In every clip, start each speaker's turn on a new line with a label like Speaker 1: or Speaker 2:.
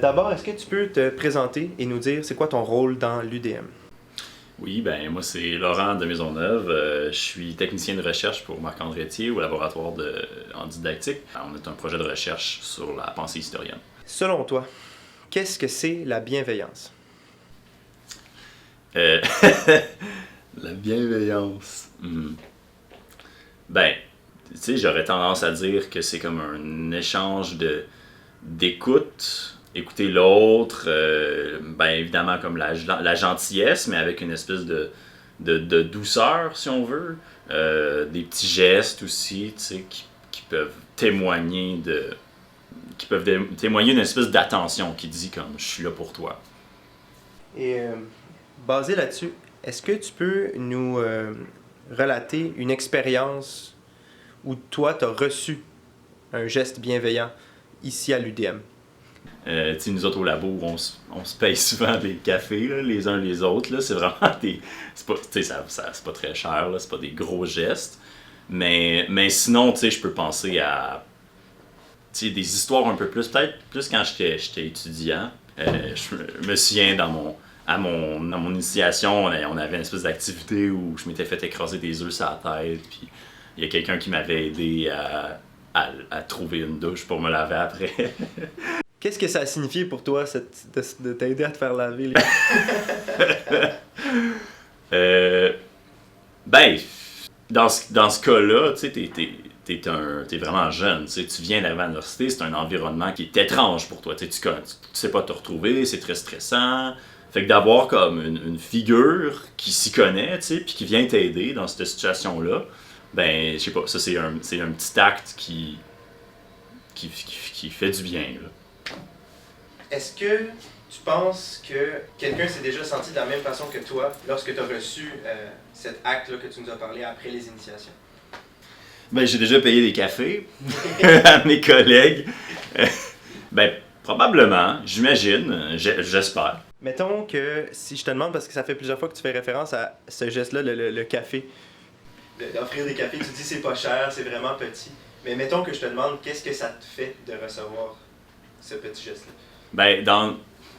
Speaker 1: D'abord, est-ce que tu peux te présenter et nous dire c'est quoi ton rôle dans l'UDM?
Speaker 2: Oui, ben moi c'est Laurent de Maisonneuve. Je suis technicien de recherche pour Marc-André Thier au laboratoire en didactique. On est un projet de recherche sur la pensée historienne.
Speaker 1: Selon toi, qu'est-ce que c'est la bienveillance?
Speaker 2: Euh, la bienveillance. Ben, tu sais, j'aurais tendance à dire que c'est comme un échange d'écoute, écouter l'autre, ben évidemment comme la gentillesse, mais avec une espèce de douceur, si on veut. Des petits gestes aussi, tu sais, qui peuvent témoigner témoigner d'une espèce d'attention qui dit comme je suis là pour toi.
Speaker 1: Et basé là-dessus, est-ce que tu peux nous relater une expérience où toi, tu as reçu un geste bienveillant ici à l'UDM?
Speaker 2: Tu sais, nous autres au labo, on se paye souvent des cafés, là, les uns les autres. Là. C'est vraiment c'est pas très cher, là, c'est pas des gros gestes. Mais sinon, tu sais, je peux penser à des histoires un peu plus, peut-être plus quand j'étais étudiant. Je me souviens dans mon initiation, on avait une espèce d'activité où je m'étais fait écraser des œufs sur la tête, puis il y a quelqu'un qui m'avait aidé à trouver une douche pour me laver après.
Speaker 1: Qu'est-ce que ça a signifié pour toi de t'aider à te faire laver?
Speaker 2: Ben, dans ce cas-là, tu sais, t'es vraiment jeune, tu viens d'arriver à l'université, c'est un environnement qui est étrange pour toi, tu sais pas te retrouver, c'est très stressant. Fait que d'avoir comme une figure qui s'y connaît, tu sais, puis qui vient t'aider dans cette situation-là, ben, je sais pas, ça c'est un petit acte qui fait du bien, là.
Speaker 1: Est-ce que tu penses que quelqu'un s'est déjà senti de la même façon que toi lorsque tu as reçu cet acte-là que tu nous as parlé après les initiations?
Speaker 2: Ben, j'ai déjà payé des cafés à mes collègues. Ben, probablement, j'imagine, j'espère.
Speaker 1: Mettons que si je te demande, parce que ça fait plusieurs fois que tu fais référence à ce geste-là, le café, d'offrir des cafés, tu dis c'est pas cher, c'est vraiment petit. Mais mettons que je te demande qu'est-ce que ça te fait de recevoir ce petit geste-là?
Speaker 2: Ben,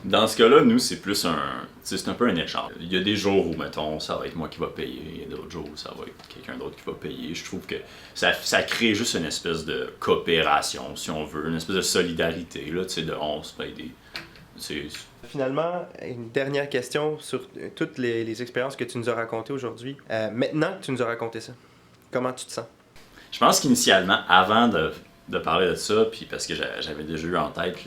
Speaker 2: dans ce cas-là, nous, c'est plus c'est un peu un échange. Il y a des jours où, mettons, ça va être moi qui va payer. Il y a d'autres jours où ça va être quelqu'un d'autre qui va payer. Je trouve que ça crée juste une espèce de coopération, si on veut, une espèce de solidarité, là, tu sais, de on se paye des...
Speaker 1: Finalement, une dernière question sur toutes les expériences que tu nous as racontées aujourd'hui. Maintenant que tu nous as raconté ça, comment tu te sens?
Speaker 2: Je pense qu'initialement, avant de parler de ça, puis parce que j'avais déjà eu en tête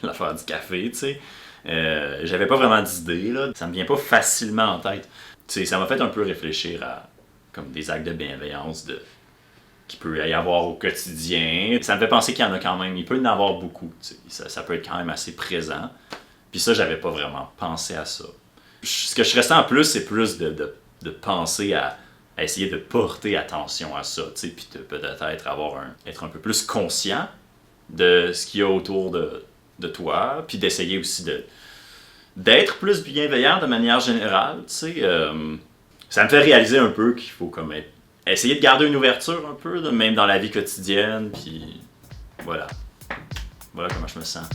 Speaker 2: l'affaire du café, tu sais, j'avais pas vraiment d'idée, là. Ça me vient pas facilement en tête. Tu sais, ça m'a fait un peu réfléchir à comme des actes de bienveillance qu'il peut y avoir au quotidien. Ça me fait penser qu'il y en a quand même, il peut y en avoir beaucoup, tu sais. Ça peut être quand même assez présent. Puis ça, j'avais pas vraiment pensé à ça. Ce que je ressens en plus, c'est plus de penser à essayer de porter attention à ça, tu sais, puis peut-être être un peu plus conscient de ce qu'il y a autour de toi, puis d'essayer aussi d'être plus bienveillant de manière générale, tu sais. Ça me fait réaliser un peu qu'il faut comme essayer de garder une ouverture un peu, même dans la vie quotidienne, puis voilà. Voilà comment je me sens.